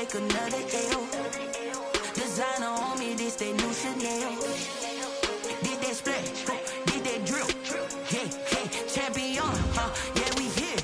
take another L. Designer on me, this that new Chanel. Did that splash, did that drill. Yeah, champion, yeah, we here.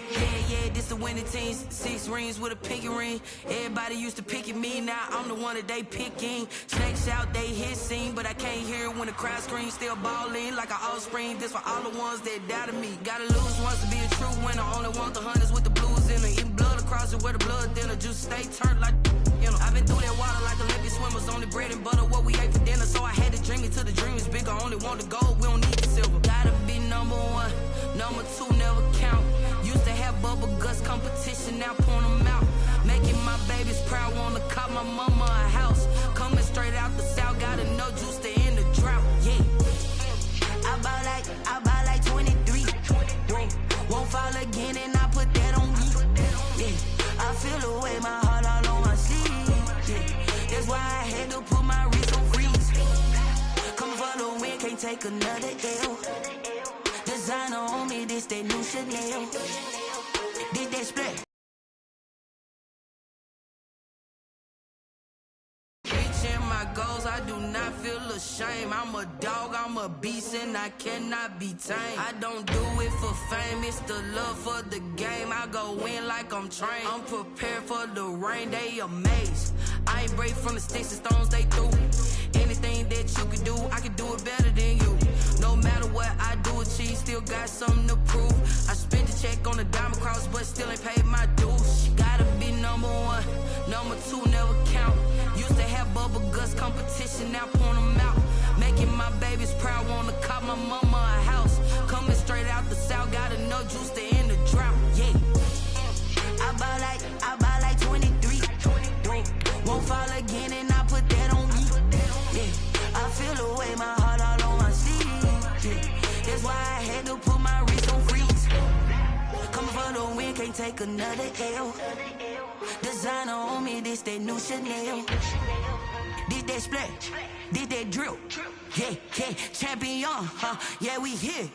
Yeah, this the winning teams. 6 rings with a pinky ring. Everybody used to pick at me, now I'm the one that they picking. Snakes out, they hit scene, but I can't hear it when the crowd screams. Still ballin' like an offspring. This for all the ones that doubted me. Gotta lose once to be a true winner. Only want the hunters with the blues in it. Eating blood across it where the blood dinner. Just stay turned like, you know. I've been through that water like Olympic swimmers. Only bread and butter, what we ate for dinner. So I had to dream it till the dream is bigger. Only want the gold, we don't need the silver. Gotta be number 1, number 2 never count. Used to have bubble guts competition, now point them out. Making my babies proud, wanna cop my mama a house. Coming straight out the south, gotta know juice to end the drought. Yeah, I buy like 23. Won't fall again, and I put that on me. Yeah, I feel the way, my heart all on my sleeve. Yeah, that's why I had to put my wrist on freeze. Come for the win, can't take another L. Designer on me, this that new Chanel. Did that split. Reaching my goals, I do not feel ashamed. I'm a dog, I'm a beast, and I cannot be tamed. I don't do it for fame, it's the love for the game. I go in like I'm trained. I'm prepared for the rain, they amazed. I ain't break from the sticks and stones they threw. Anything that you can do, I can do it better than you. No matter what I do achieve, still got something to prove. I spent the check on the diamond cross, but still ain't paid my dues. Gotta be number 1, number 2 never count. Used to have bubble guts competition, now point them out. Making my babies proud, wanna cop my mama a house. Coming straight out the south, gotta know juice to end the drought. Yeah, I buy like 23. Won't fall again, and I put that on me. Yeah, I feel the way, my heart all on my sleeve. Yeah, that's why I had to put my wrist on freeze. Coming for the win, can't take another L. Designer on me, this that new Chanel. Did that splash, did that drill. Yeah, champion, yeah, we here.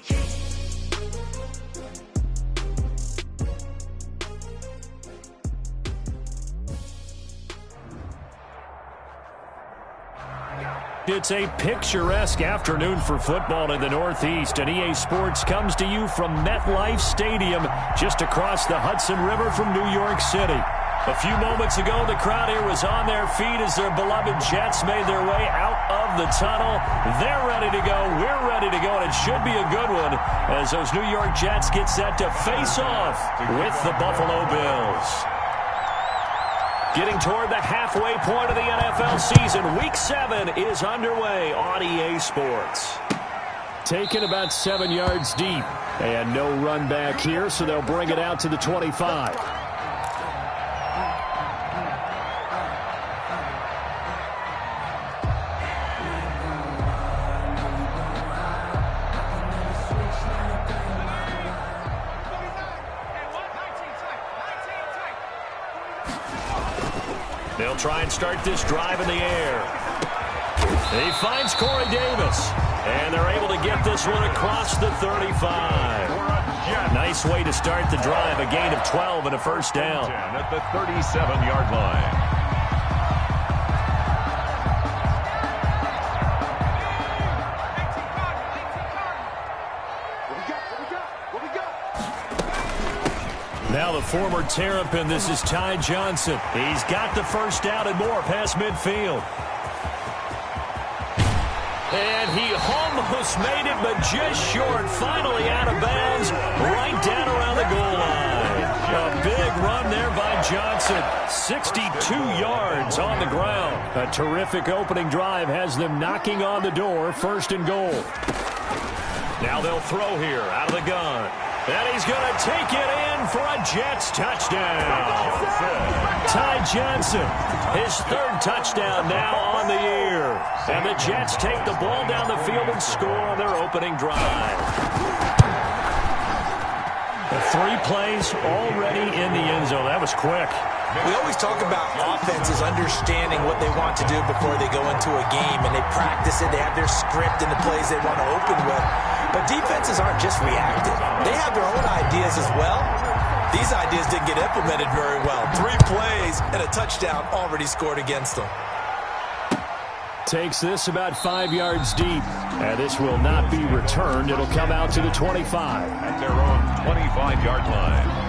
It's a picturesque afternoon for football in the Northeast, and EA Sports comes to you from MetLife Stadium, just across the Hudson River from New York City. A few moments ago, the crowd here was on their feet as their beloved Jets made their way out of the tunnel. They're ready to go. We're ready to go, and it should be a good one as those New York Jets get set to face off with the Buffalo Bills. Getting toward the halfway point of the NFL season, Week 7 is underway on EA Sports. Taken about 7 yards deep, and no run back here, so they'll bring it out to the 25. They'll try and start this drive in the air. He finds Corey Davis, and they're able to get this one across the 35. Nice way to start the drive, a gain of 12 and a first down. At the 37-yard line. Now the former Terrapin, this is Ty Johnson. He's got the first down and more past midfield. And he almost made it, but just short. Finally out of bounds, right down around the goal line. A big run there by Johnson. 62 yards on the ground. A terrific opening drive has them knocking on the door, first and goal. Now they'll throw here out of the gun. And he's going to take it in for a Jets touchdown. Ty Johnson, his third touchdown now on the year. And the Jets take the ball down the field and score on their opening drive. The 3 plays already in the end zone. That was quick. We always talk about offenses understanding what they want to do before they go into a game, and they practice it. They have their script and the plays they want to open with. But defenses aren't just reactive. They have their own ideas as well. these ideas didn't get implemented very well. 3 plays and a touchdown already scored against them. Takes this about 5 yards deep. And this will not be returned. It'll come out to the 25. At their own 25-yard line.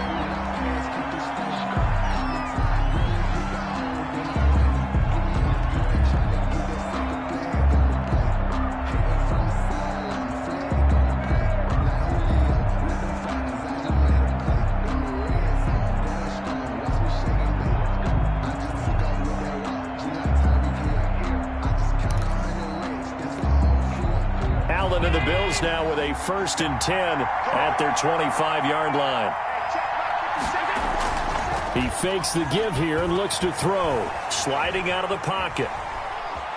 And the Bills now with a 1st and 10 at their 25-yard line. He fakes the give here and looks to throw. Sliding out of the pocket.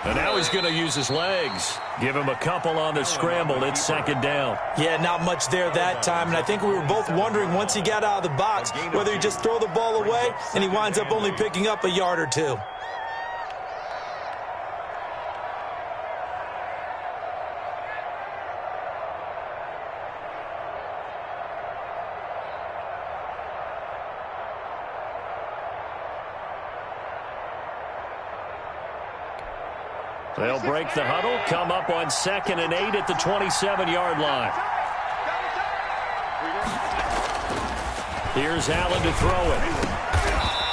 And now he's going to use his legs. Give him a couple on the scramble. It's 2nd down. Yeah, not much there that time. And I think we were both wondering once he got out of the box whether he just throw the ball away and he winds up only picking up a yard or 2. They'll break the huddle, come up on 2nd and 8 at the 27-yard line. Here's Allen to throw it.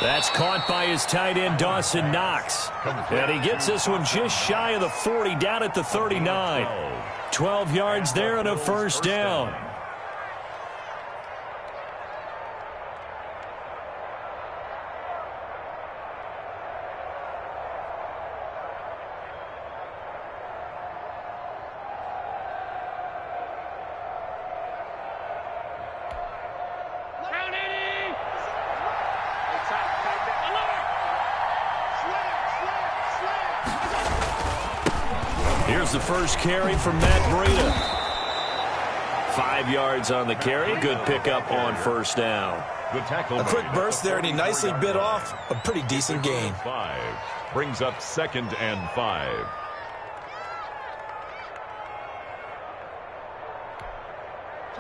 That's caught by his tight end, Dawson Knox. And he gets this one just shy of the 40, down at the 39. 12 yards there and a 1st down. Here's the first carry from Matt Breida. 5 yards on the carry. Good pickup on 1st down. A quick burst there, and he nicely bit off a pretty decent gain. 5 brings up 2nd and 5.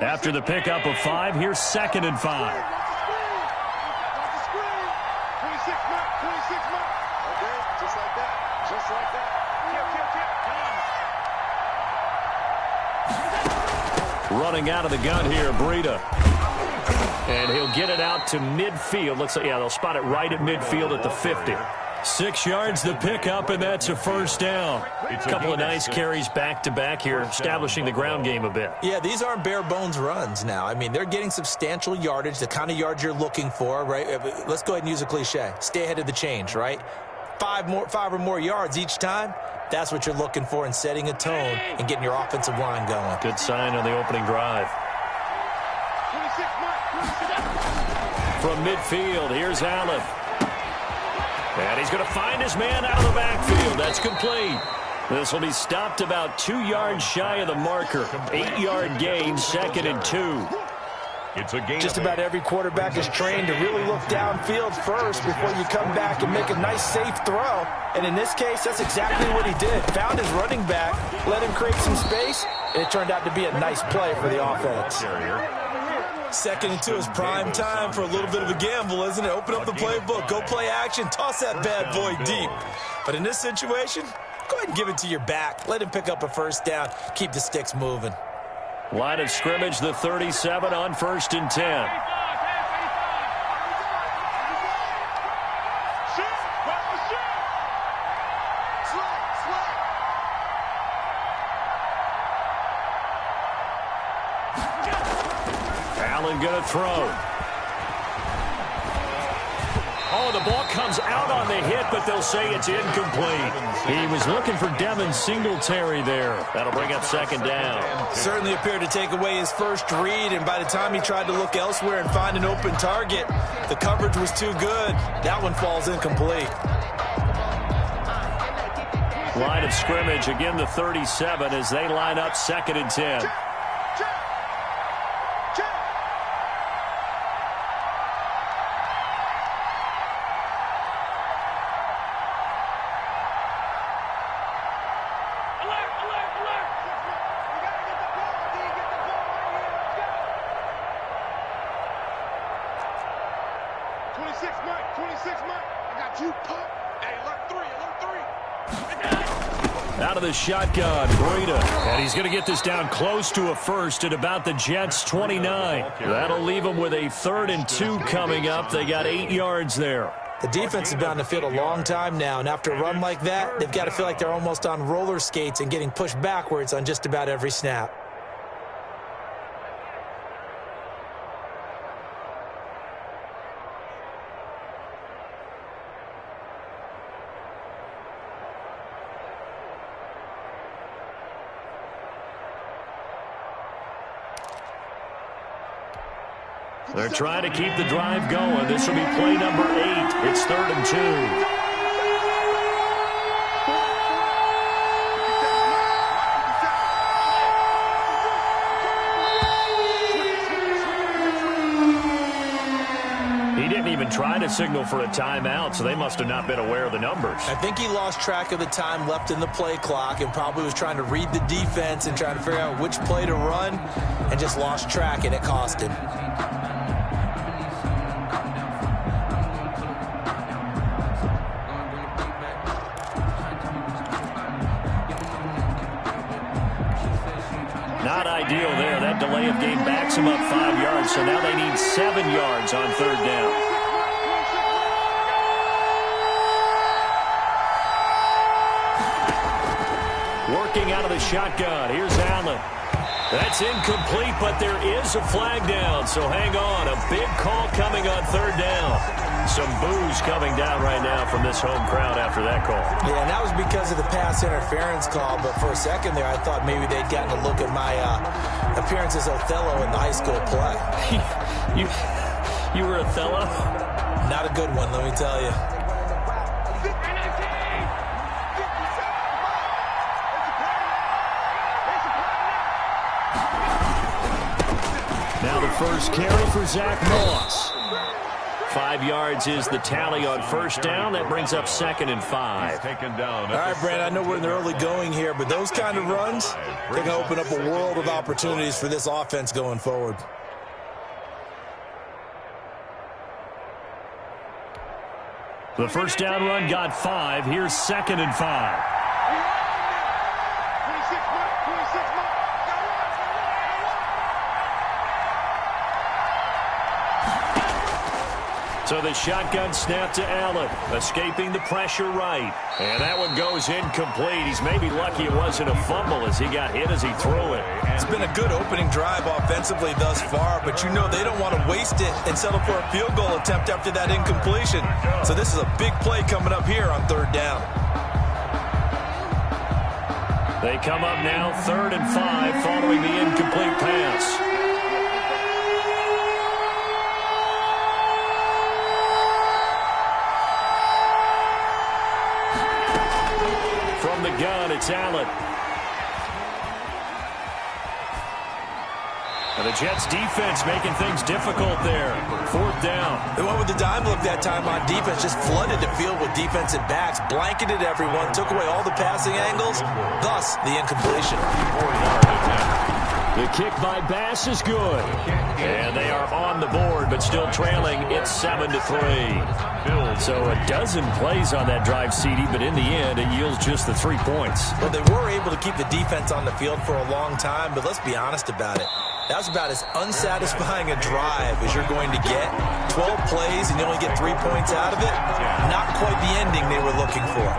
After the pickup of 5, here's 2nd and 5. Running out of the gun here, Breida. And he'll get it out to midfield. Looks like, yeah, they'll spot it right at midfield at the 50. 6 yards the pickup, and that's a 1st down. A couple of nice carries back-to-back here, establishing the ground game a bit. Yeah, these aren't bare-bones runs now. I mean, they're getting substantial yardage, the kind of yards you're looking for, right? Let's go ahead and use a cliche. Stay ahead of the change, right? 5 or more yards each time. That's what you're looking for in setting a tone and getting your offensive line going. Good sign on the opening drive. From midfield, here's Allen. And he's going to find his man out of the backfield. That's complete. This will be stopped about 2 yards shy of the marker. 8-yard gain, 2nd and 2. It's a gain. Just about every quarterback is trained to really look downfield first before you come back and make a nice, safe throw. And in this case, that's exactly what he did. Found his running back, let him create some space, and it turned out to be a nice play for the offense. 2nd and 2 is prime time for a little bit of a gamble, isn't it? Open up the playbook, go play action, toss that bad boy deep. But in this situation, go ahead and give it to your back. Let him pick up a 1st down, keep the sticks moving. Line of scrimmage, the 37 on 1st and 10. Allen going to throw. Oh, the ball comes out on the hit, but they'll say it's incomplete. He was looking for Devin Singletary there. That'll bring up 2nd down. Certainly appeared to take away his first read, and by the time he tried to look elsewhere and find an open target, the coverage was too good. That one falls incomplete. Line of scrimmage, again the 37 as they line up 2nd and 10. Out of the shotgun, Breida. And he's going to get this down close to a first at about the Jets' 29. That'll leave them with a 3rd and 2 coming up. They got 8 yards there. The defense has been on the field a long time now, and after a run like that, they've got to feel like they're almost on roller skates and getting pushed backwards on just about every snap. They're trying to keep the drive going. This will be play number 8. It's 3rd and 2. He didn't even try to signal for a timeout, so they must have not been aware of the numbers. I think he lost track of the time left in the play clock and probably was trying to read the defense and trying to figure out which play to run and just lost track, and it cost him. Not ideal there. That delay of game backs them up 5 yards, so now they need 7 yards on 3rd down. Working out of the shotgun. Here's Allen. That's incomplete, but there is a flag down, so hang on. A big call coming on 3rd down. Some boos coming down right now from this home crowd after that call. Yeah, and that was because of the pass interference call, but for a second there I thought maybe they'd gotten a look at my appearance as Othello in the high school play. You were Othello? Not a good one, let me tell you. Now the first carry for Zach Moss. 5 yards is the tally on 1st down. That brings up 2nd and 5. Taken down. All right, Brand, I know we're in the early going here, but those kind of runs, they're going to open up a world of opportunities for this offense going forward. The first down run got 5. Here's 2nd and 5. So the shotgun snap to Allen, escaping the pressure right. And that one goes incomplete. He's maybe lucky it wasn't a fumble as he got hit as he threw it. It's been a good opening drive offensively thus far, but you know they don't want to waste it and settle for a field goal attempt after that incompletion. So this is a big play coming up here on 3rd down. They come up now 3rd and 5 following the incomplete pass. From the gun, it's Allen. And the Jets defense making things difficult there. 4th down. They went with the dime look that time on defense, just flooded the field with defensive backs, blanketed everyone, took away all the passing angles, thus the incompletion. The kick by Bass is good. And they are on the board, but still trailing. It's 7-3. So a dozen plays on that drive, CD, but in the end, it yields just the 3 points. Well, they were able to keep the defense on the field for a long time, but let's be honest about it. That was about as unsatisfying a drive as you're going to get. 12 plays and you only get 3 points out of it. Not quite the ending they were looking for.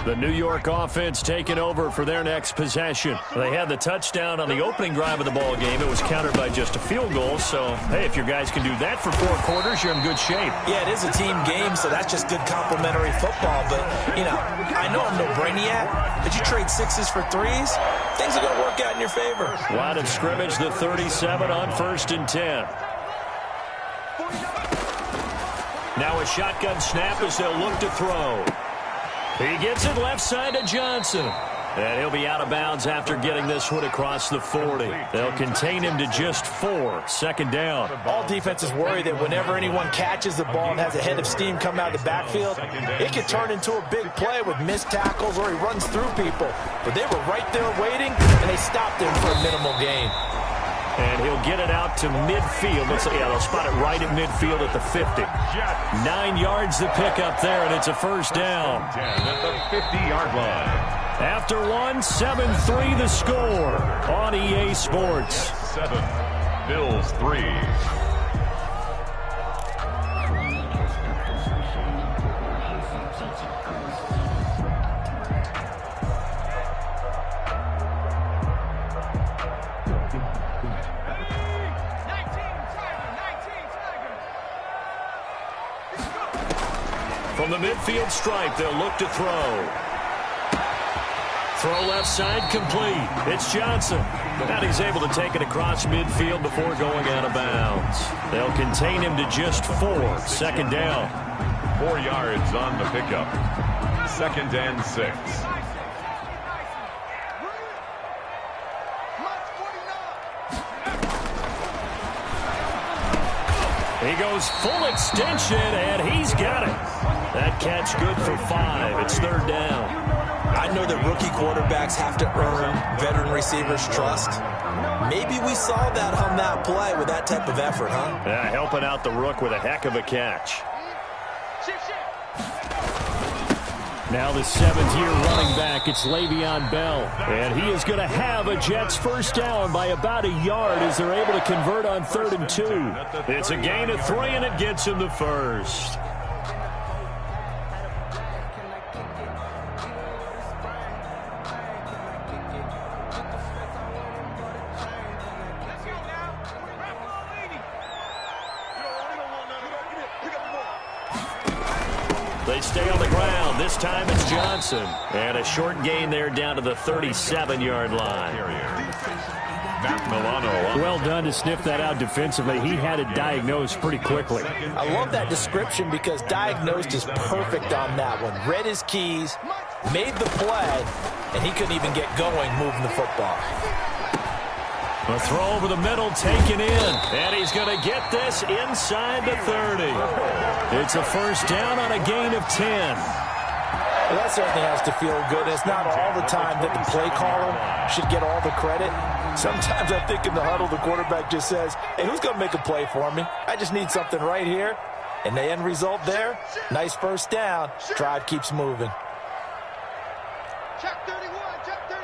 The New York offense taking over for their next possession. They had the touchdown on the opening drive of the ball game. It was countered by just a field goal. So, hey, if your guys can do that for 4 quarters, you're in good shape. Yeah, it is a team game, so that's just good complimentary football. But, you know, I know I'm no brainiac, but you trade 6s for 3s, things are going to work out in your favor. Line of scrimmage, the 37 on 1st and 10. Now a shotgun snap as they'll look to throw. He gets it left side to Johnson. And he'll be out of bounds after getting this one across the 40. They'll contain him to just 4. Second down. All defenses worry that whenever anyone catches the ball and has a head of steam come out of the backfield, it can turn into a big play with missed tackles or he runs through people. But they were right there waiting, and they stopped him for a minimal gain. And he'll get it out to midfield. They'll spot it right at midfield at the 50. 9 yards to pick up there, and it's a first down. At the 50-yard line. After 7-3 the score on EA Sports. 7, Bills 3. From the midfield stripe, they'll look to throw. Throw left side complete. It's Johnson. And he's able to take it across midfield before going out of bounds. They'll contain him to just 4. Second down. 4 yards on the pickup. 2nd and 6. He goes full extension, and he's got it. That catch good for 5. It's 3rd down. I know that rookie quarterbacks have to earn veteran receivers' trust. Maybe we saw that on that play with that type of effort, huh? Yeah, helping out the rook with a heck of a catch. Now the 7th-year running back, it's Le'Veon Bell. And he is going to have a Jets first down by about a yard as they're able to convert on 3rd and 2. It's a gain of 3, and it gets him the first. They stay on the ground. This time it's Johnson. And a short gain there down to the 37-yard line. Matt Milano. Well done to sniff that out defensively. He had it diagnosed pretty quickly. I love that description because diagnosed is perfect on that one. Read his keys, made the play, and he couldn't even get going moving the football. A throw over the middle taken in. And he's going to get this inside the 30. It's a first down on a gain of 10. Well, that certainly has to feel good. It's not all the time that the play caller should get all the credit. Sometimes I think in the huddle the quarterback just says, hey, who's going to make a play for me? I just need something right here. And the end result there, nice first down. Drive keeps moving. Check 31, check 31.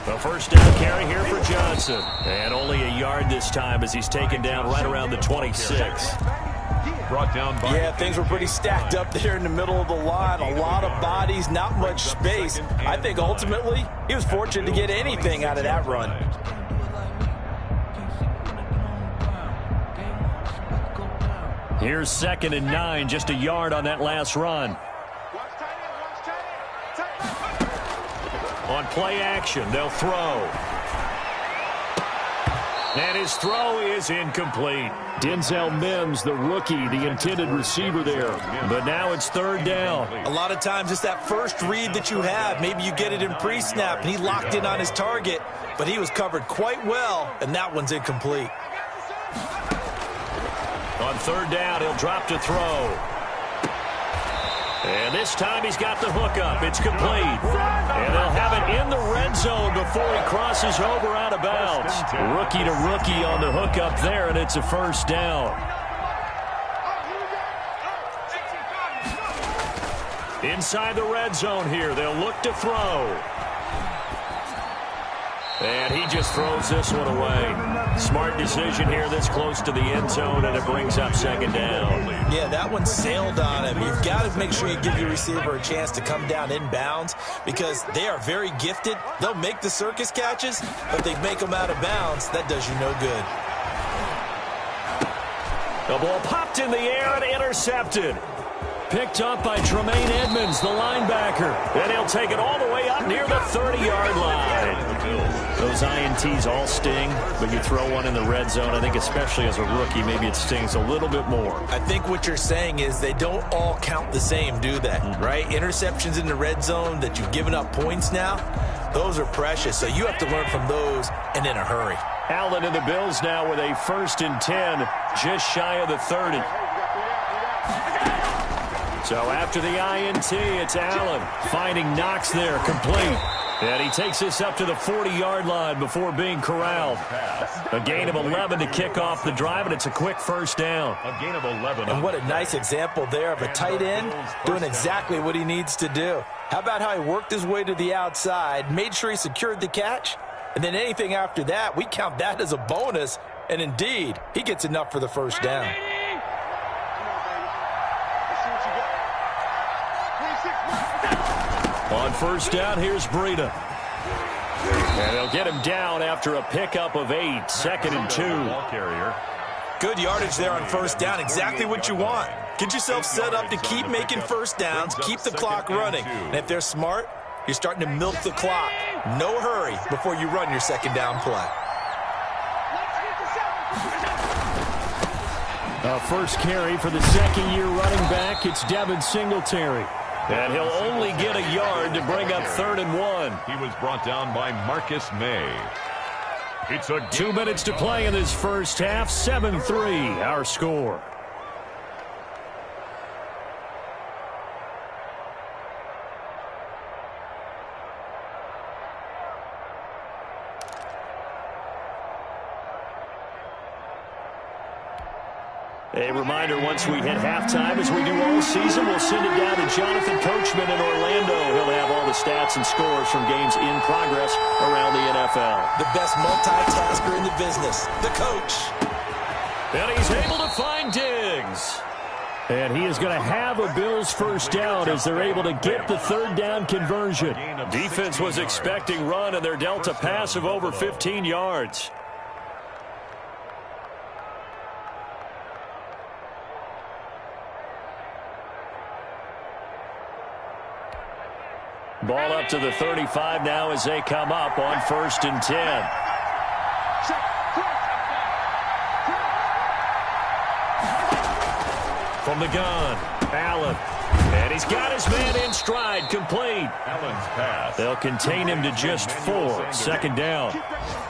A first down carry here for Johnson. And only a yard this time as he's taken down right around the 26. Brought down by... Yeah, things were pretty stacked up there in the middle of the line. A lot of bodies, not much space. I think ultimately he was fortunate to get anything out of that run. Here's 2nd and 9, just a yard on that last run. On play action, they'll throw. And his throw is incomplete. Denzel Mims, the rookie, the intended receiver there. But now it's 3rd down. A lot of times it's that first read that you have. Maybe you get it in pre-snap, and he locked in on his target, but he was covered quite well, and that one's incomplete. On 3rd down, he'll drop to throw. And this time he's got the hookup. It's complete. And they'll have it in the red zone before he crosses over out of bounds. Rookie to rookie on the hookup there, and it's a first down. Inside the red zone here, they'll look to throw. And he just throws this one away. Smart decision here this close to the end zone, and it brings up 2nd down. Yeah, that one sailed on him. You've got to make sure you give your receiver a chance to come down inbounds because they are very gifted. They'll make the circus catches, but they make them out of bounds. That does you no good. The ball popped in the air and intercepted. Picked up by Tremaine Edmonds, the linebacker. And he'll take it all the way up near the 30-yard line. Those INTs all sting, but you throw one in the red zone, I think especially as a rookie, maybe it stings a little bit more. I think what you're saying is they don't all count the same, do they? Right? Interceptions in the red zone that you've given up points now, those are precious. So you have to learn from those and in a hurry. Allen and the Bills now with a 1st and 10, just shy of the 30. So after the INT, it's Allen finding Knox there, complete. And he takes this up to the 40-yard line before being corralled. A gain of 11 to kick off the drive, and it's a quick first down. A gain of 11. And what a nice example there of a tight end doing exactly what he needs to do. How about how he worked his way to the outside, made sure he secured the catch, and then anything after that, we count that as a bonus. And indeed, he gets enough for the first down. On first down, here's Breida. And they'll get him down after a pickup of 8, 2nd and 2. Good yardage there on first down, exactly what you want. Get yourself set up to keep making first downs, keep the clock running. And if they're smart, you're starting to milk the clock. No hurry before you run your second down play. First carry for the second-year running back, it's Devin Singletary. And he'll only get a yard to bring up 3rd and 1. He was brought down by Marcus May. It's a 2 minutes to play in this first half. 7-3, our score. A reminder, once we hit halftime, as we do all season, we'll send it down to Jonathan Coachman in Orlando. He'll have all the stats and scores from games in progress around the NFL. The best multitasker in the business, the coach. And he's able to find Diggs. And he is going to have a Bills first down as they're able to get the 3rd down conversion. Defense was expecting run, and they're dealt a pass of over 15 yards. Ball up to the 35 now as they come up on 1st and 10. From the gun, Allen. And he's got his man in stride, complete. Allen's pass. They'll contain him to just 4, 2nd down.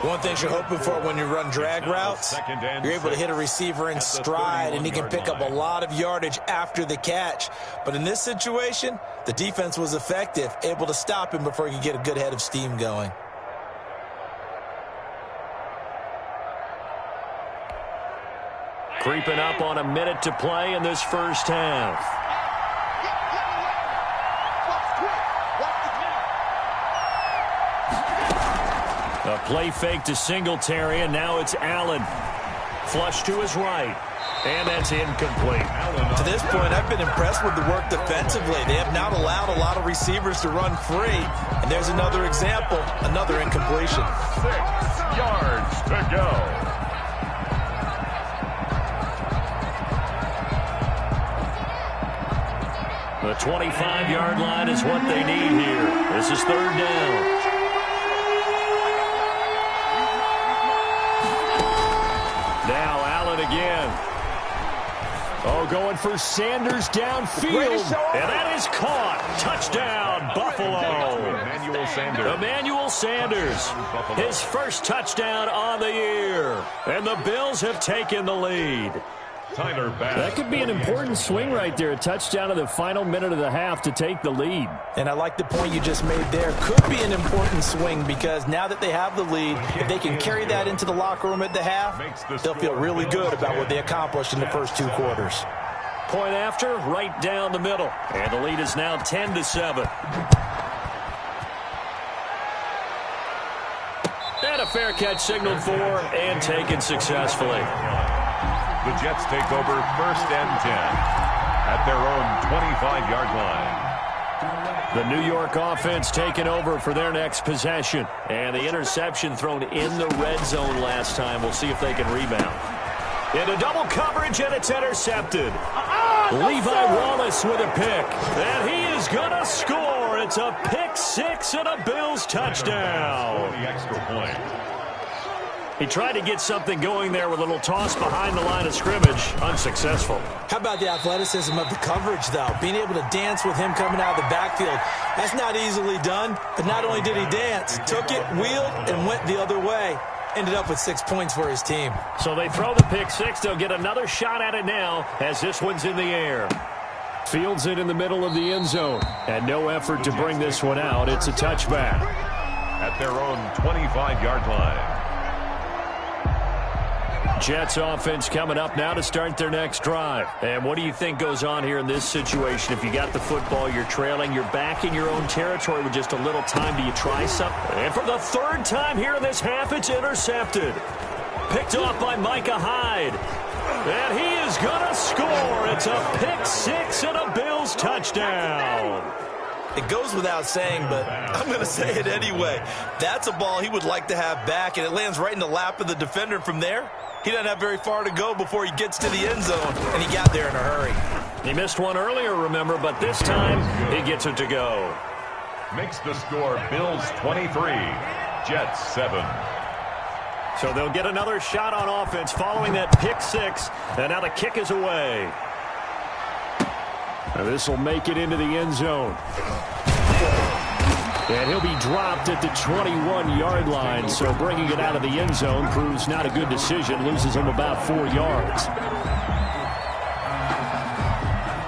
One thing you're hoping for when you run drag routes, you're able to hit a receiver in stride, and he can pick up a lot of yardage after the catch. But in this situation, the defense was effective, able to stop him before he could get a good head of steam going. Creeping up on a minute to play in this first half. A play fake to Singletary, and now it's Allen. Flush to his right. And that's incomplete. To this point, I've been impressed with the work defensively. They have not allowed a lot of receivers to run free. And there's another example, another incompletion. 6 yards to go. The 25-yard line is what they need here. This is 3rd down. Now Allen again. Oh, going for Sanders downfield. And that is caught. Touchdown, Buffalo. Emmanuel Sanders. His first touchdown on the year. And the Bills have taken the lead. That could be an important swing right there. A touchdown in the final minute of the half to take the lead. And I like the point you just made there. Could be an important swing because now that they have the lead, if they can carry that into the locker room at the half, they'll feel really good about what they accomplished in the first 2 quarters. Point after, right down the middle. And the lead is now 10-7. And a fair catch signaled for and taken successfully. The Jets take over 1st and 10 at their own 25-yard line. The New York offense taking over for their next possession. And the interception thrown in the red zone last time. We'll see if they can rebound. Into double coverage, and it's intercepted. Levi Wallace with a pick. And he is going to score It's a pick six and a Bills touchdown. The extra point. He tried to get something going there with a little toss behind the line of scrimmage. Unsuccessful. How about the athleticism of the coverage, though? Being able to dance with him coming out of the backfield. That's not easily done. But not only did he dance, took it, wheeled, and went the other way. Ended up with 6 points for his team. So they throw the pick six. They'll get another shot at it now as this one's in the air. Fields it in the middle of the end zone. And no effort to bring this one out. It's a touchback. At their own 25-yard line. Jets offense coming up now to start their next drive. And what do you think goes on here in this situation? If you got the football, you're trailing, you're back in your own territory with just a little time. Do you try something? And for the third time here in this half, it's intercepted. Picked off by Micah Hyde. And he is going to score. It's a pick six and a Bills touchdown. It goes without saying, but I'm going to say it anyway. That's a ball he would like to have back, and it lands right in the lap of the defender from there. He doesn't have very far to go before he gets to the end zone, and he got there in a hurry. He missed one earlier, remember, but this time he gets it to go. Makes the score Bills 23, Jets 7. So they'll get another shot on offense following that pick six, and now the kick is away. Now this will make it into the end zone. And he'll be dropped at the 21-yard line, so bringing it out of the end zone proves not a good decision, loses him about 4 yards.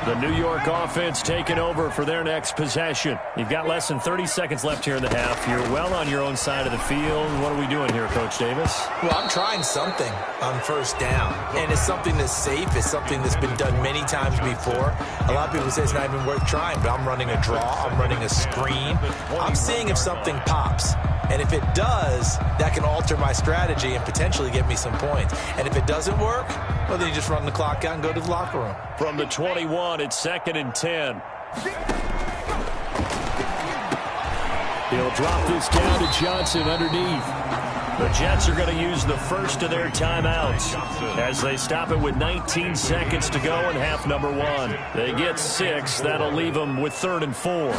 The New York offense taking over for their next possession. You've got less than 30 seconds left here in the half. You're well on your own side of the field. What are we doing here, Coach Davis? Well, I'm trying something on first down, and it's something that's safe. It's something that's been done many times before. A lot of people say it's not even worth trying, but I'm running a draw. I'm running a screen. I'm seeing if something pops. And if it does, that can alter my strategy and potentially get me some points. And if it doesn't work, well, then you just run the clock out and go to the locker room. From the 21, it's 2nd and 10. He'll drop this down to Johnson underneath. The Jets are going to use the first of their timeouts as they stop it with 19 seconds to go in half number one. They get 6. That'll leave them with 3rd and 4.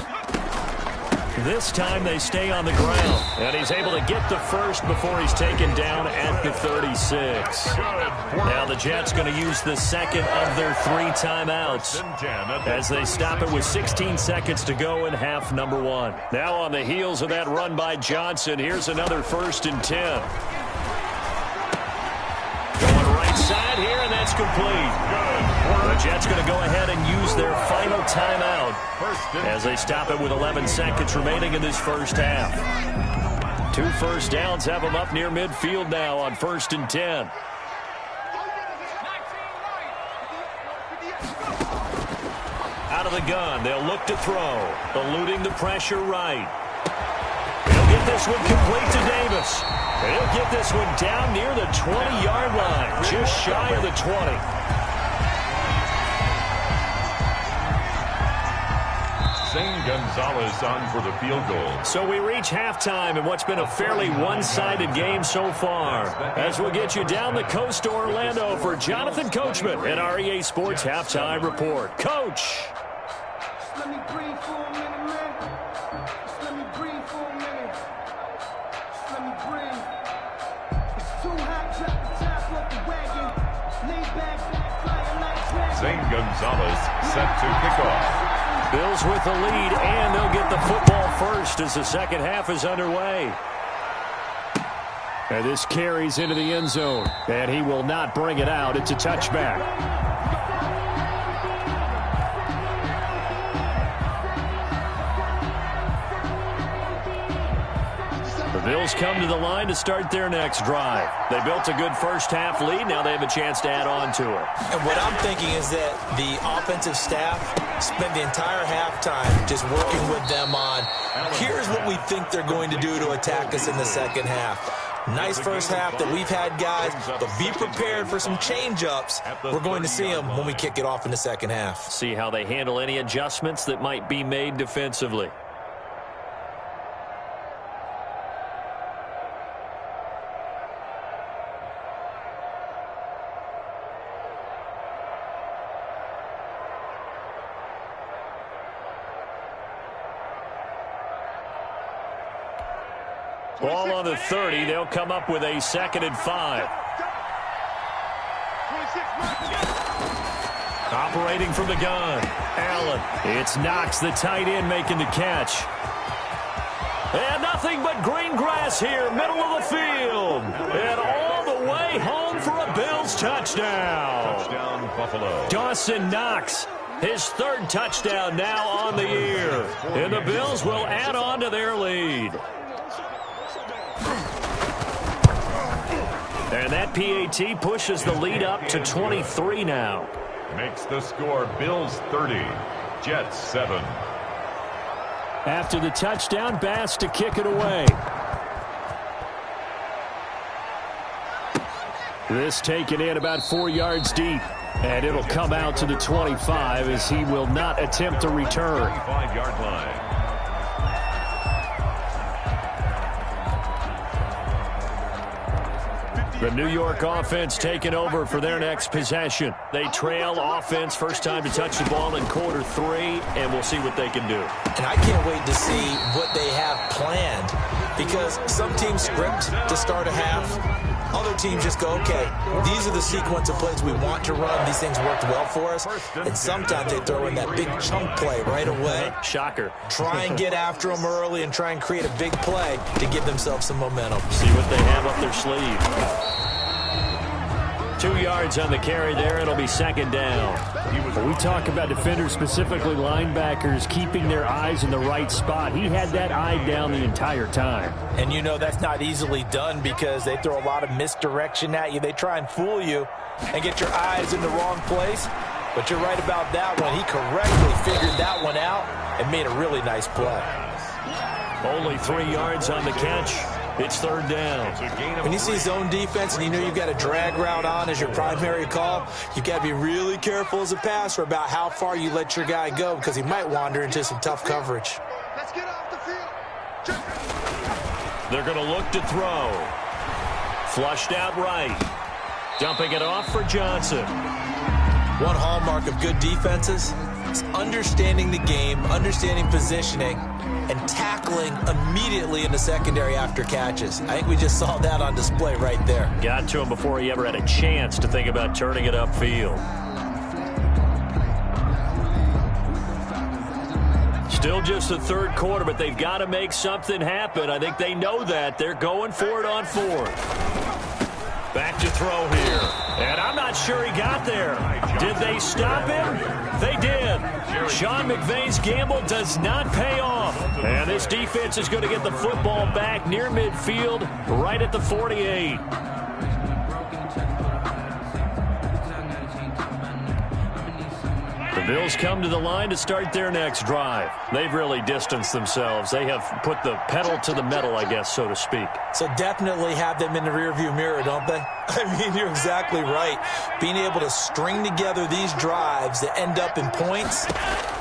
This time they stay on the ground, and he's able to get the first before he's taken down at the 36. Now the Jets going to use the second of their 3 timeouts as they stop it with 16 seconds to go in half number one. Now on the heels of that run by Johnson, here's another 1st and 10. Going right side here, and that's complete. The Jets going to go ahead and use their final timeout as they stop it with 11 seconds remaining in this first half. 2 first downs have them up near midfield now on 1st and 10. Out of the gun, they'll look to throw, eluding the pressure right. He'll get this one complete to Davis. And he'll get this one down near the 20-yard line, just shy of the 20. Zane Gonzalez on for the field goal. So we reach halftime in what's been a fairly one-sided game so far. As we'll get you down the coast to Orlando for Jonathan Coachman and our EA Sports Halftime Report. Coach! Let me breathe for a minute, man. Just let me breathe for a minute. Just let me breathe. It's too hot, drop the top off the wagon. Lay back, flying like dragon. Zane Gonzalez set to kick off. Bills with the lead, and they'll get the football first as the second half is underway. And this carries into the end zone, and he will not bring it out. It's a touchback. The Bills come to the line to start their next drive. They built a good first half lead. Now they have a chance to add on to it. And what I'm thinking is that the offensive staff spent the entire halftime just working with them on, here's what we think they're going to do to attack us in the second half. Nice first half that we've had, guys, but be prepared for some change-ups. We're going to see them when we kick it off in the second half. See how they handle any adjustments that might be made defensively. Ball on the 30. They'll come up with a 2nd and 5. Operating from the gun, Allen. It's Knox, the tight end, making the catch. And nothing but green grass here, middle of the field. And all the way home for a Bills touchdown. Touchdown, Buffalo. Dawson Knox, his 3rd touchdown now on the year. And the Bills will add on to their lead. And that PAT pushes the lead up to 23 now. Makes the score Bills 30, Jets 7. After the touchdown, Bass to kick it away. This taken in about 4 yards deep. And it'll come out to the 25 as he will not attempt to return. 25-yard line. The New York offense taking over for their next possession. They trail offense, first time to touch the ball in quarter 3, and we'll see what they can do. And I can't wait to see what they have planned, because some teams script to start a half. Other teams just go, okay, these are the sequence of plays we want to run. These things worked well for us. And sometimes they throw in that big chunk play right away. Shocker. Try and get after them early and try and create a big play to give themselves some momentum. See what they have up their sleeve. 2 yards on the carry there. It'll be 2nd down. When we talk about defenders, specifically linebackers, keeping their eyes in the right spot, he had that eye down the entire time. And you know that's not easily done because they throw a lot of misdirection at you. They try and fool you and get your eyes in the wrong place. But you're right about that one. He correctly figured that one out and made a really nice play. Only 3 yards on the catch. It's 3rd down. When you see zone defense and you know you've got a drag route on as your primary call, you've got to be really careful as a passer about how far you let your guy go because he might wander into some tough coverage. Let's get off the field. They're going to look to throw. Flushed out right. Dumping it off for Johnson. One hallmark of good defenses is understanding the game, understanding positioning, and tackling immediately in the secondary after catches. I think we just saw that on display right there. Got to him before he ever had a chance to think about turning it upfield. Still just the 3rd quarter, but they've got to make something happen. I think they know that. They're going for it on 4th. Back to throw here. And I'm not sure he got there. Did they stop him? They did. Sean McVay's gamble does not pay off. And this defense is going to get the football back near midfield, right at the 48. The Bills come to the line to start their next drive. They've really distanced themselves. They have put the pedal to the metal, I guess, so to speak. So definitely have them in the rearview mirror, don't they? I mean, you're exactly right. Being able to string together these drives that end up in points,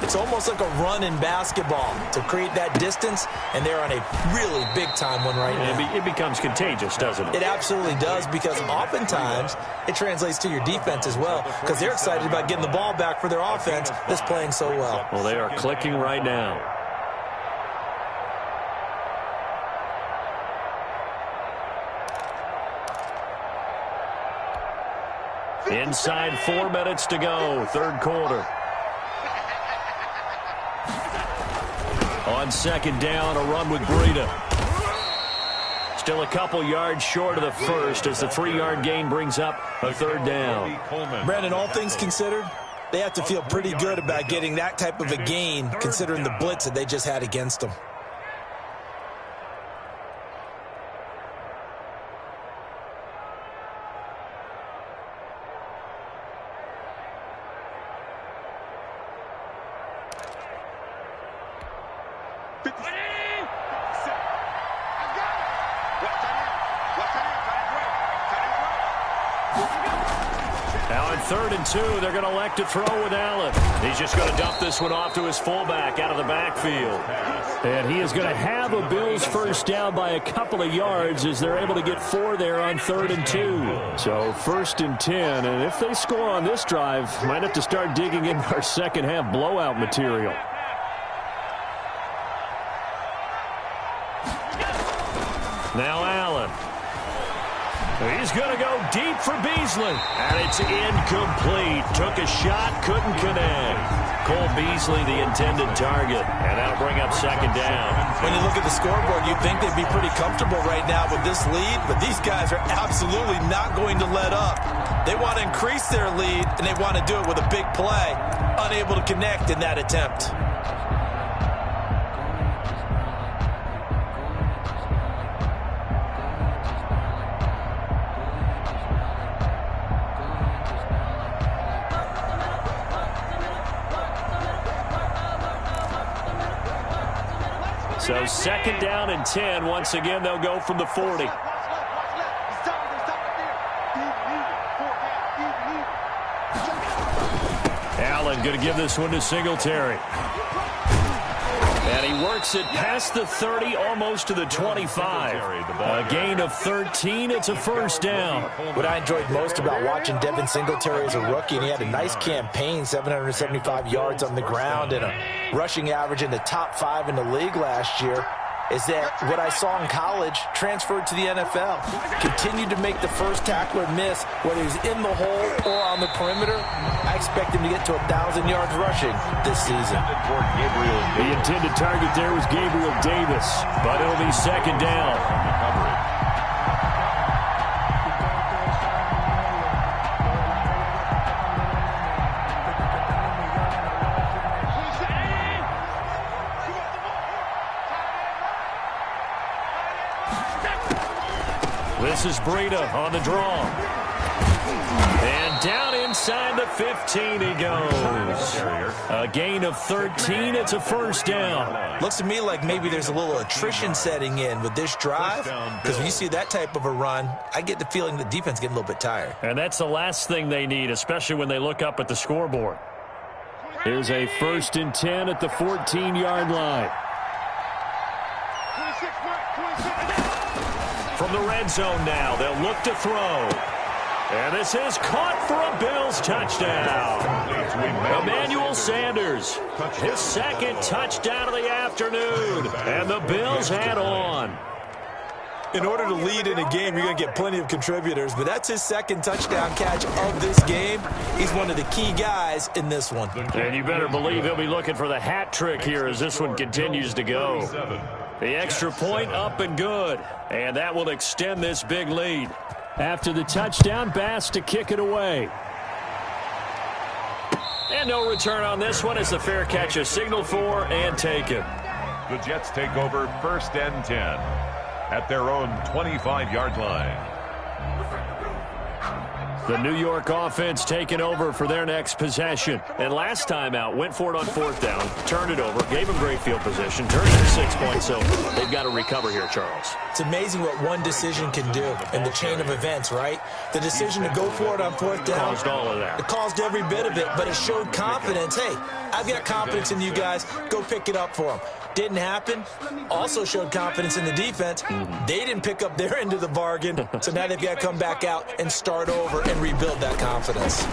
it's almost like a run in basketball to create that distance, and they're on a really big-time one right now. It becomes contagious, doesn't it? It absolutely does, because oftentimes it translates to your defense as well, because they're excited about getting the ball back for their offense that's playing so well. Well, they are clicking right now. Inside 4 minutes to go, 3rd quarter. On 2nd down, a run with Breida. Still a couple yards short of the first as the 3-yard gain brings up a 3rd down. Brandon, all things considered, they have to feel pretty good about getting that type of a gain considering the blitz that they just had against them. Now on 3rd and 2, they're going to elect to throw with Allen. He's just going to dump this one off to his fullback out of the backfield. And he is going to have a Bills first down by a couple of yards as they're able to get 4 there on 3rd and 2. So 1st and 10, and if they score on this drive, might have to start digging in our second half blowout material. Now Allen. He's going to go deep for Beasley. And it's incomplete. Took a shot, couldn't connect. Cole Beasley, the intended target. And that'll bring up second down. When you look at the scoreboard, you'd think they'd be pretty comfortable right now with this lead. But these guys are absolutely not going to let up. They want to increase their lead, and they want to do it with a big play. Unable to connect in that attempt. So second down and 10. Once again, they'll go from the 40. Allen going to give this one to Singletary. And he works it past the 30, almost to the 25. A gain of 13. It's a first down. What I enjoyed most about watching Devin Singletary as a rookie, and he had a nice campaign, 775 yards on the ground and a rushing average in the top 5 in the league last year, is that what I saw in college transferred to the NFL. Continued to make the first tackler miss, whether he's in the hole or on the perimeter. I expect him to get to 1,000 yards rushing this season. The intended target there was Gabriel Davis, but it'll be second down. This is Breida on the draw. And down inside the 15 he goes. A gain of 13. It's a first down. Looks to me like maybe there's a little attrition setting in with this drive, because when you see that type of a run, I get the feeling the defense getting a little bit tired. And that's the last thing they need, especially when they look up at the scoreboard. Here's a first and 10 at the 14-yard line. From the red zone now, they'll look to throw. And this is caught for a Bills touchdown. Emmanuel Sanders, his second touchdown of the afternoon. And the Bills head on. In order to lead in a game, you're going to get plenty of contributors, but that's his second touchdown catch of this game. He's one of the key guys in this one. And you better believe he'll be looking for the hat trick here as this one continues to go. The extra point up and good. And that will extend this big lead. After the touchdown, Bass to kick it away. And no return on this one as the fair catch is signaled for and taken. The Jets take over first and 10 at their own 25-yard line. The New York offense taking over for their next possession. And last time out, went for it on fourth down, turned it over, gave them great field position, turned it to 6 points, so they've got to recover here, Charles. It's amazing what one decision can do in the chain of events, right? The decision to go for it on fourth down. Caused all of that. It caused every bit of it, but it showed confidence. Hey, I've got confidence in you guys. Go pick it up for them. Didn't happen. Also showed confidence in the defense. They didn't pick up their end of the bargain, so now they've got to come back out and start over and rebuild that confidence.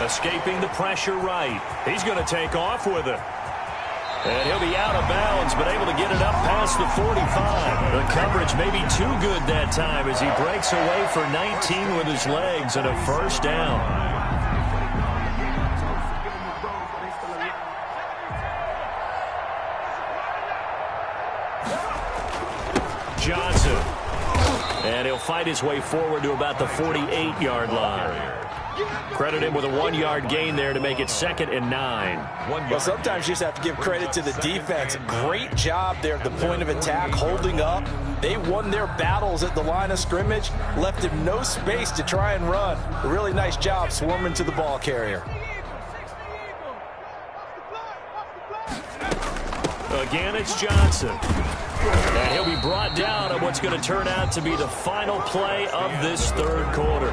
Escaping the pressure right. He's going to take off with it. And he'll be out of bounds, but able to get it up past the 45. The coverage may be too good that time as he breaks away for 19 with his legs and a first down. Johnson. And he'll fight his way forward to about the 48-yard line. Credit him with a 1-yard gain there to make it 2nd and 9. Well, sometimes you just have to give credit to the defense. Great job there at the point of attack, holding up. They won their battles at the line of scrimmage, left him no space to try and run. A really nice job swarming to the ball carrier. Again, it's Johnson. And he'll be brought down on what's going to turn out to be the final play of this third quarter.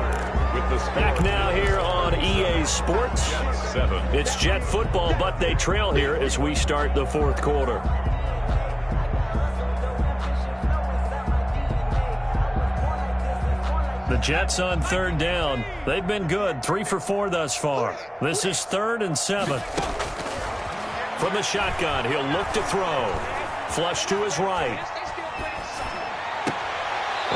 Back now here on EA Sports. It's Jet football, but they trail here as we start the fourth quarter. The Jets on third down. They've been good, 3 for 4 thus far. This is 3rd and 7. From the shotgun, he'll look to throw. Flush to his right.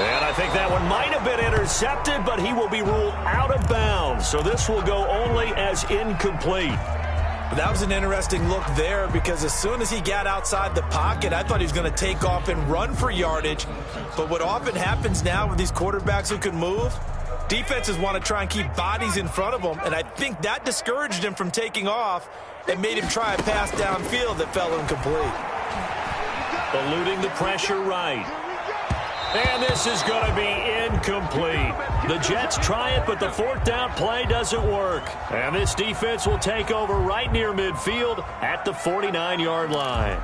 And I think that one might have been intercepted, but he will be ruled out of bounds. So this will go only as incomplete. That was an interesting look there because as soon as he got outside the pocket, I thought he was going to take off and run for yardage. But what often happens now with these quarterbacks who can move, defenses want to try and keep bodies in front of them, and I think that discouraged him from taking off and made him try a pass downfield that fell incomplete. Eluding the pressure right. And this is going to be incomplete. The Jets try it, but the fourth down play doesn't work. And this defense will take over right near midfield at the 49-yard line.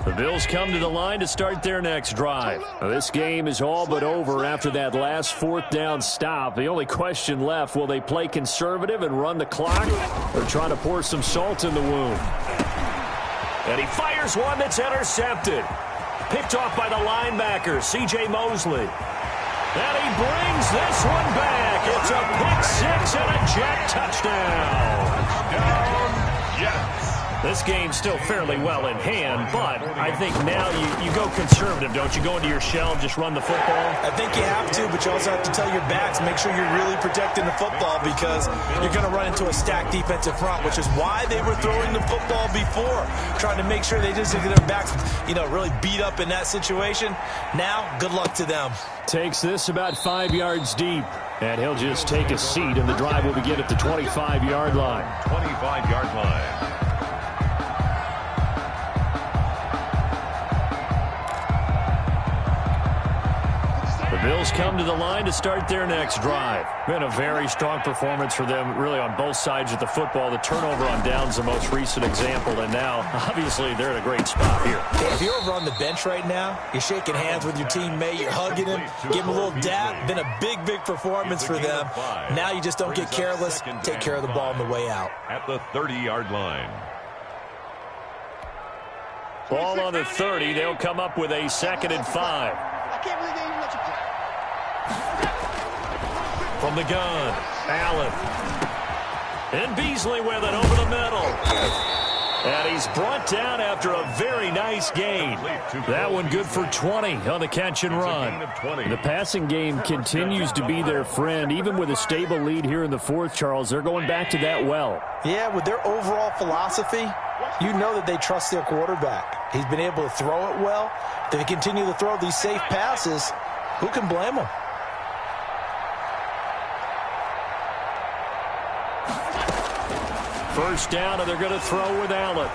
The Bills come to the line to start their next drive. Now, this game is all but over after that last fourth down stop. The only question left, will they play conservative and run the clock or try to pour some salt in the wound? And he fires one that's intercepted. Picked off by the linebacker, C.J. Mosley. And he brings this one back. It's a pick six and a Jet touchdown. Touchdown, Jets. This game's still fairly well in hand, but I think now you go conservative, don't you? Go into your shell and just run the football? I think you have to, but you also have to tell your backs, make sure you're really protecting the football because you're going to run into a stacked defensive front, which is why they were throwing the football before, trying to make sure they just get their backs, really beat up in that situation. Now, good luck to them. Takes this about 5 yards deep, and he'll just take a seat, and the drive will begin at the 25-yard line. 25-yard line. Bills come to the line to start their next drive. Been a very strong performance for them, really, on both sides of the football. The turnover on downs, the most recent example, and now, obviously, they're in a great spot here. If you're over on the bench right now, you're shaking hands with your teammate, you're hugging him, give him a little dap. Been a big, big performance for them. Now you just don't get careless. Take care of the ball on the way out. At the 30-yard line. Ball on the 30. They'll come up with a 2nd and 5. I can't believe they even let you play. From the gun, Allen. And Beasley with it over the middle. And he's brought down after a very nice gain. That one good for 20 on the catch and run. The passing game continues to be their friend. Even with a stable lead here in the fourth, Charles, they're going back to that well. Yeah, with their overall philosophy, you know that they trust their quarterback. He's been able to throw it well. If they continue to throw these safe passes, who can blame them? First down, and they're going to throw with Allen.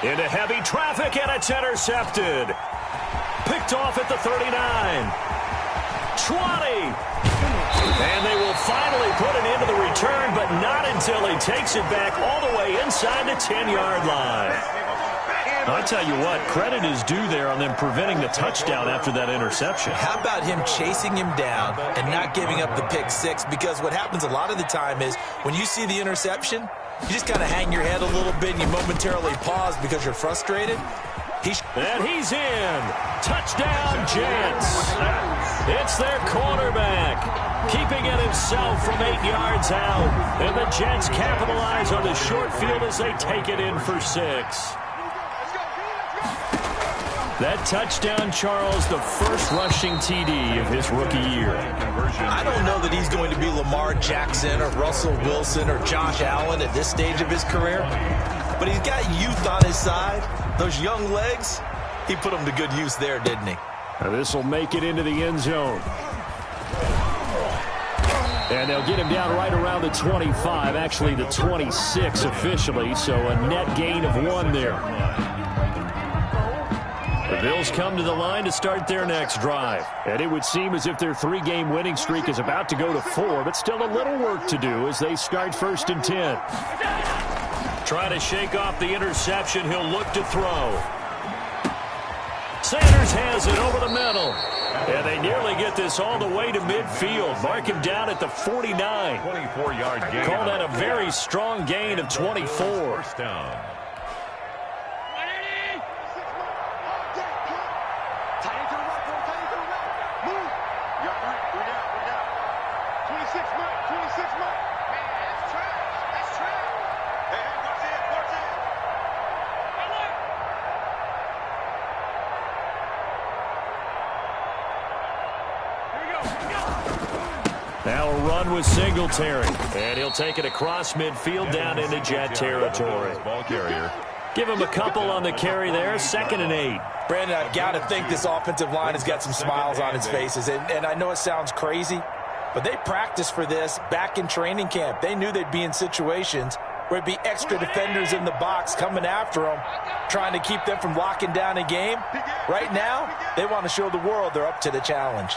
Into heavy traffic, and it's intercepted. Picked off at the 39. 20. And they will finally put it into the return, but not until he takes it back all the way inside the 10-yard line. I'll tell you what, credit is due there on them preventing the touchdown after that interception. How about him chasing him down and not giving up the pick six? Because what happens a lot of the time is when you see the interception, you just kind of hang your head a little bit and you momentarily pause because you're frustrated. And he's in. Touchdown, Jets. It's their quarterback, keeping it himself from 8 yards out. And the Jets capitalize on the short field as they take it in for 6. That touchdown, Charles, the first rushing TD of his rookie year. I don't know that he's going to be Lamar Jackson or Russell Wilson or Josh Allen at this stage of his career, but he's got youth on his side. Those young legs, he put them to good use there, didn't he? Now this will make it into the end zone. And they'll get him down right around the 25, actually the 26 officially, so a net gain of 1 there. The Bills come to the line to start their next drive. And it would seem as if their 3-game winning streak is about to go to 4, but still a little work to do as they start 1st and 10. Trying to shake off the interception. He'll look to throw. Sanders has it over the middle. And they nearly get this all the way to midfield. Mark him down at the 49. 24-yard gain. Call that a very strong gain of 24. First down. Now a run with Singletary. And he'll take it across midfield down into Jet territory. Ball carrier. Give him a couple on the carry there. 2nd and 8. Brandon, I've got to think this offensive line has got some smiles on its faces. And I know it sounds crazy, but they practiced for this back in training camp. They knew they'd be in situations where it'd be extra defenders in the box coming after them, trying to keep them from locking down a game. Right now, they want to show the world they're up to the challenge.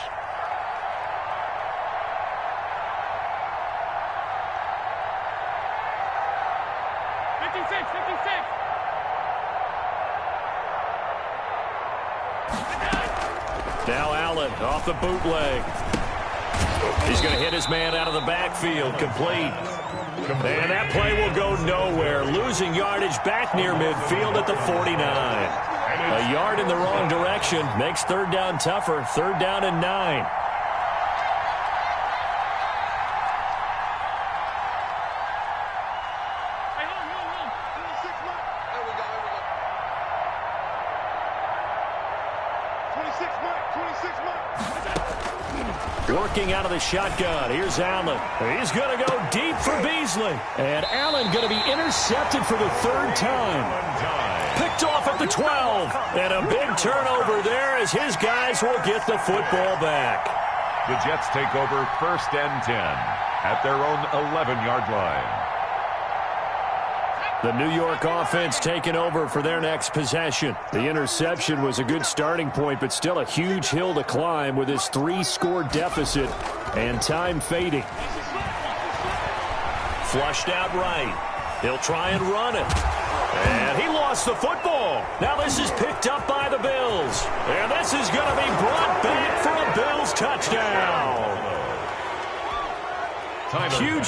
Now Allen off the bootleg. He's going to hit his man out of the backfield. Complete. And that play will go nowhere. Losing yardage back near midfield at the 49. A yard in the wrong direction makes 3rd down tougher. 3rd down and 9. Working out of the shotgun. Here's Allen. He's going to go deep for Beasley. And Allen going to be intercepted for the 3rd time. Picked off at the 12. And a big turnover there as his guys will get the football back. The Jets take over 1st and 10 at their own 11-yard line. The New York offense taking over for their next possession. The interception was a good starting point, but still a huge hill to climb with his 3-score deficit and time fading. Flushed out right. He'll try and run it. And he lost the football. Now this is picked up by the Bills. And this is going to be brought back for a Bills touchdown.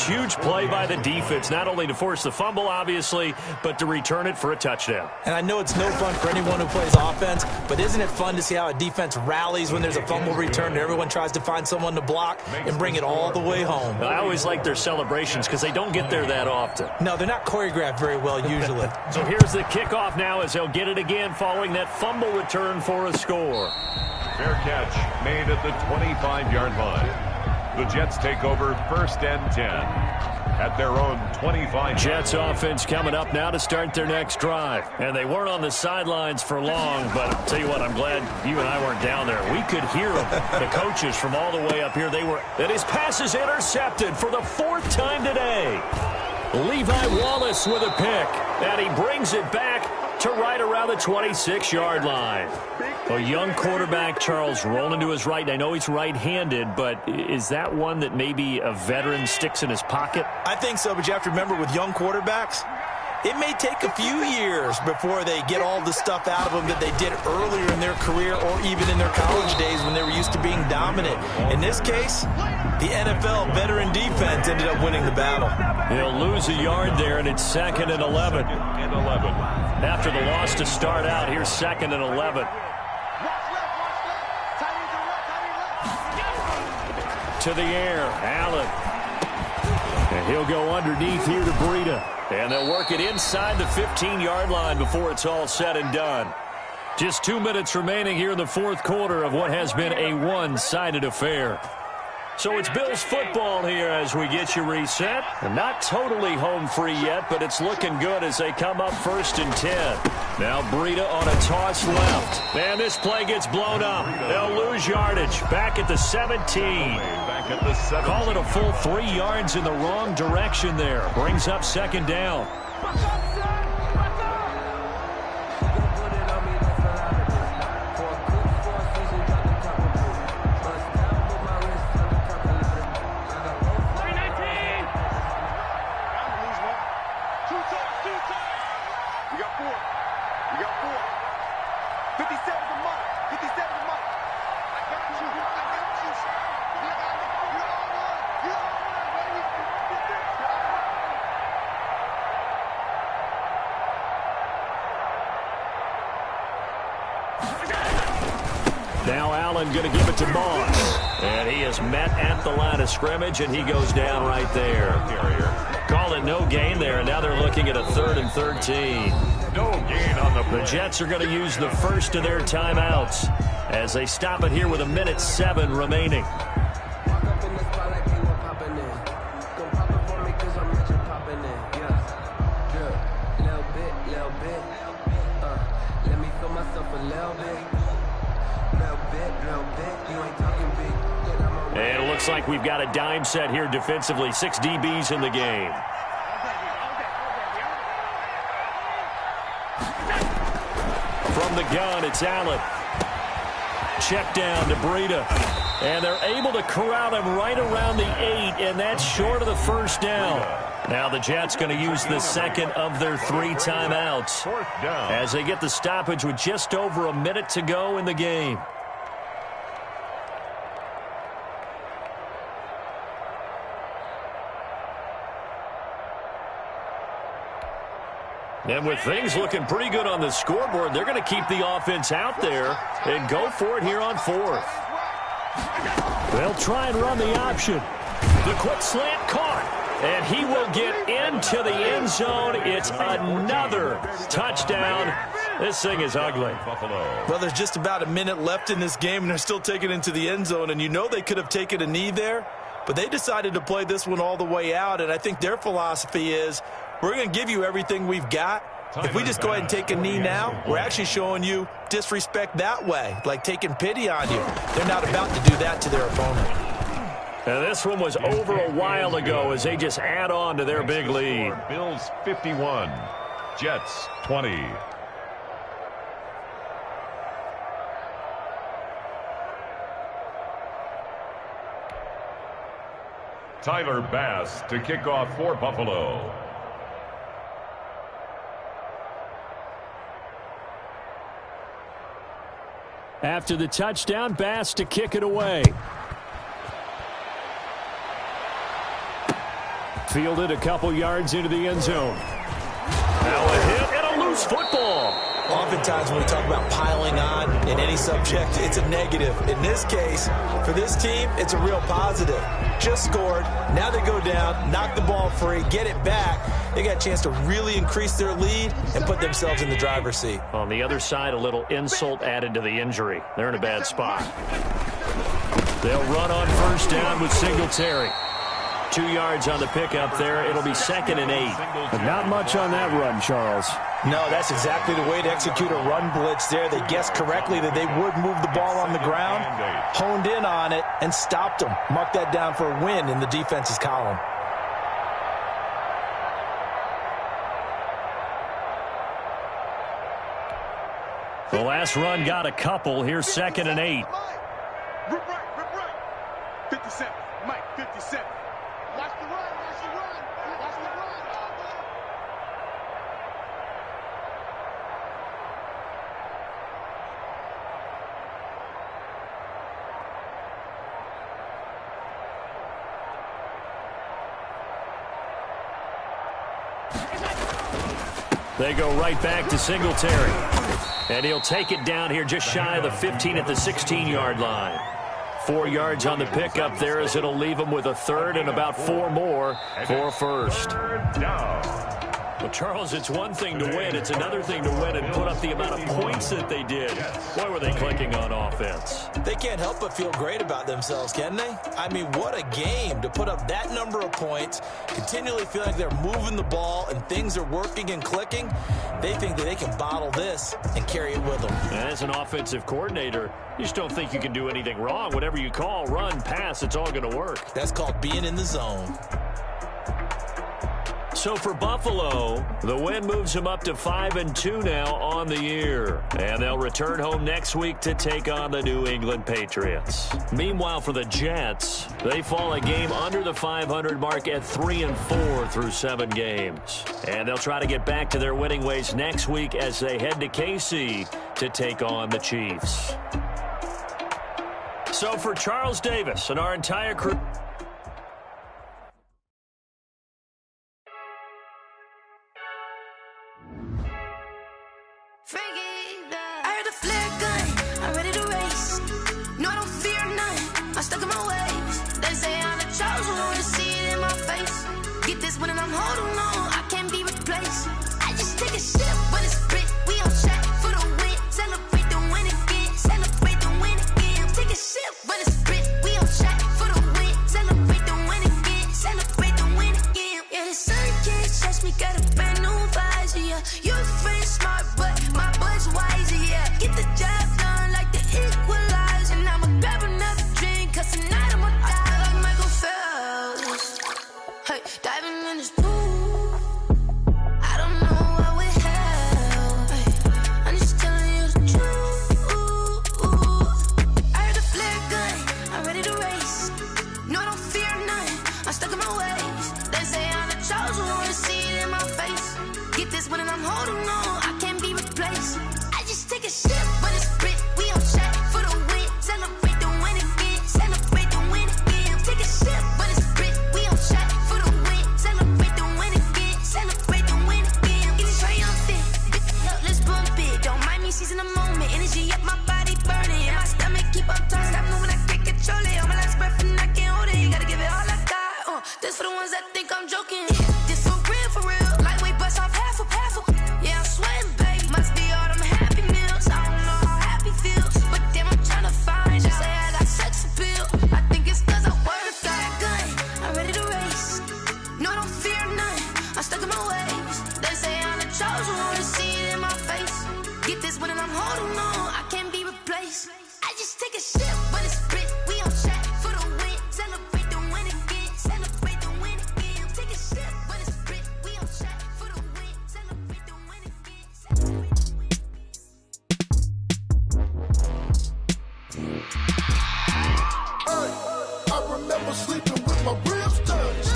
Huge play by the defense, not only to force the fumble, obviously, but to return it for a touchdown. And I know it's no fun for anyone who plays offense, but isn't it fun to see how a defense rallies when there's a fumble return and everyone tries to find someone to block and bring it all the way home? I always like their celebrations because they don't get there that often. No, they're not choreographed very well usually. So here's the kickoff now as they'll get it again following that fumble return for a score. Fair catch made at the 25-yard line. The Jets take over 1st and 10 at their own 25. Jets offense coming up now to start their next drive. And they weren't on the sidelines for long, but I'll tell you what, I'm glad you and I weren't down there. We could hear them, the coaches from all the way up here. And his pass is intercepted for the 4th time today. Levi Wallace with a pick, and he brings it back to right around the 26-yard line. A young quarterback, Charles, rolling to his right. And I know he's right-handed, but is that one that maybe a veteran sticks in his pocket? I think so, but you have to remember with young quarterbacks, it may take a few years before they get all the stuff out of them that they did earlier in their career or even in their college days when they were used to being dominant. In this case, the NFL veteran defense ended up winning the battle. He'll lose a yard there, and it's 2nd and 11. After the loss to start out, here's 2nd and 11. To the air, Allen. And he'll go underneath here to Breida. And they'll work it inside the 15-yard line before it's all said and done. Just 2 minutes remaining here in the 4th quarter of what has been a one-sided affair. So it's Bills football here as we get you reset. And not totally home free yet, but it's looking good as they come up 1st and 10. Now Breida on a toss left. And this play gets blown up. They'll lose yardage. Back at the 17. Call it a full 3 yards in the wrong direction there. Brings up 2nd down. Now Allen going to give it to Moss. And he is met at the line of scrimmage, and he goes down right there. Call it no gain there, and now they're looking at a 3rd and 13. No gain on the play. The Jets are going to use the first of their timeouts as they stop it here with 1:07 remaining. And it looks like we've got a dime set here defensively. 6 DBs in the game. From the gun, it's Allen. Check down to Breida. And they're able to corral him right around the 8, and that's short of the first down. Now the Jets going to use the second of their 3 timeouts as they get the stoppage with just over a minute to go in the game. And with things looking pretty good on the scoreboard, they're going to keep the offense out there and go for it here on 4th. They'll try and run the option. The quick slant caught. And he will get into the end zone. It's another touchdown. This thing is ugly. Well, there's just about a minute left in this game, and they're still taking it into the end zone. And you know they could have taken a knee there, but they decided to play this one all the way out. And I think their philosophy is, we're going to give you everything we've got. If we just go ahead and take a knee now, we're actually showing you disrespect that way, like taking pity on you. They're not about to do that to their opponent. And this one was over a while ago as they just add on to their big lead. Bills 51, Jets 20. Tyler Bass to kick off for Buffalo. After the touchdown, Bass to kick it away. Fielded a couple yards into the end zone. Now a hit and a loose football. Oftentimes when we talk about piling on in any subject, it's a negative. In this case, for this team, it's a real positive. Just scored. Now they go down, knock the ball free, get it back. They got a chance to really increase their lead and put themselves in the driver's seat. On the other side, a little insult added to the injury. They're in a bad spot. They'll run on first down with Singletary. 2 yards on the pickup there. It'll be 2nd and 8. But not much on that run, Charles. No, that's exactly the way to execute a run blitz there. They guessed correctly that they would move the ball on the ground, honed in on it, and stopped them. Mark that down for a win in the defense's column. The last run got a couple. Here's 2nd and 8. Rip right. 57, Mike, 57. Watch the run. They go right back to Singletary. And he'll take it down here just shy of the 15 at the 16-yard line. 4 yards on the pickup there as it'll leave him with a 3rd and about 4 more for a first. Well, Charles, it's one thing to win. It's another thing to win and put up the amount of points that they did. Boy, were they clicking on offense. They can't help but feel great about themselves, can they? I mean, what a game to put up that number of points, continually feel like they're moving the ball and things are working and clicking. They think that they can bottle this and carry it with them. And as an offensive coordinator, you just don't think you can do anything wrong. Whatever you call, run, pass, it's all going to work. That's called being in the zone. So for Buffalo, the win moves them up to 5-2 now on the year. And they'll return home next week to take on the New England Patriots. Meanwhile, for the Jets, they fall a game under the 500 mark at 3-4 through 7 games. And they'll try to get back to their winning ways next week as they head to KC to take on the Chiefs. So for Charles Davis and our entire crew... I heard the flare gun, I'm ready to race. No, I don't fear none, I'm stuck in my ways. They say I'm the chosen one, to see it in my face. Get this one and I'm holding on, I can't be replaced. I just take a sip when it's spit, we on track for the win. Celebrate the win again, celebrate the win again. Take a sip when it's spit, we on track for the win. Celebrate the win again, celebrate the win again. Yeah, the sun can't touch me, got a brand new visor, yeah. Your friend smart, but my bud's wiser, yeah. Get the job I remember sleeping with my ribs touched.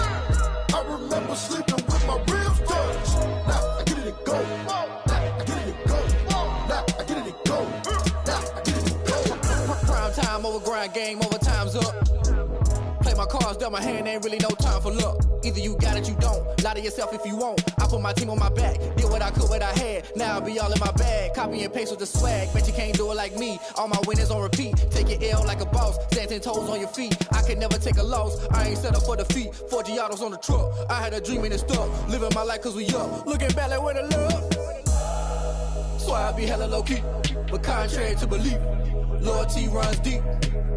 I remember sleeping with my ribs touched. Now I get it and go. Now I get it and go. Now I get it and go. Now I get it and go. Prime time over grind game, overtime's up. Play my cards, dealt my hand, ain't really no time for luck. Either you got it, you don't. Lie to yourself if you won't. I put my team on my back, did what I could, what I had. Now I be all in my bag, copy and paste with the swag. Bet you can't do it like me. All my winners on repeat. Take your L like a boss, stand 10 toes on your feet. I can never take a loss. I ain't set up for defeat. 4 Giottos on the truck. I had a dream and it stuck. Living my life cause we up. Looking back like where the love. So I be hella low key, but contrary to belief, loyalty runs deep.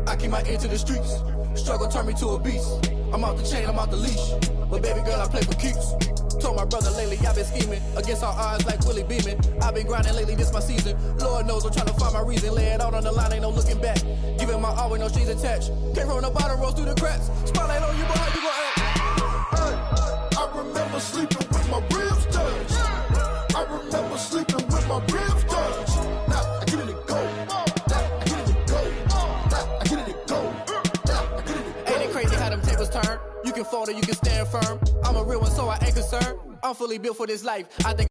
I keep my ear to the streets. Struggle turned me to a beast. I'm off the chain, I'm off the leash. But baby girl, I play for keeps. Told my brother lately, I've been scheming against all odds like Willie Beeman. I've been grinding lately, this my season. Lord knows I'm trying to find my reason. Lay it out on the line, ain't no looking back. Giving my all with no strings attached. Came from the bottom, rose through the cracks. Spotlight on you, but how you gon' act? I remember sleeping with my ribs touched. I remember sleeping with my ribs touched. Now I get it and go. Now I get it and go. Now I get it and go. Now I get it and go. Ain't it crazy how them tables turn? You can fold or you can stand firm. I'm a real one, so I ain't concerned. I'm fully built for this life. I think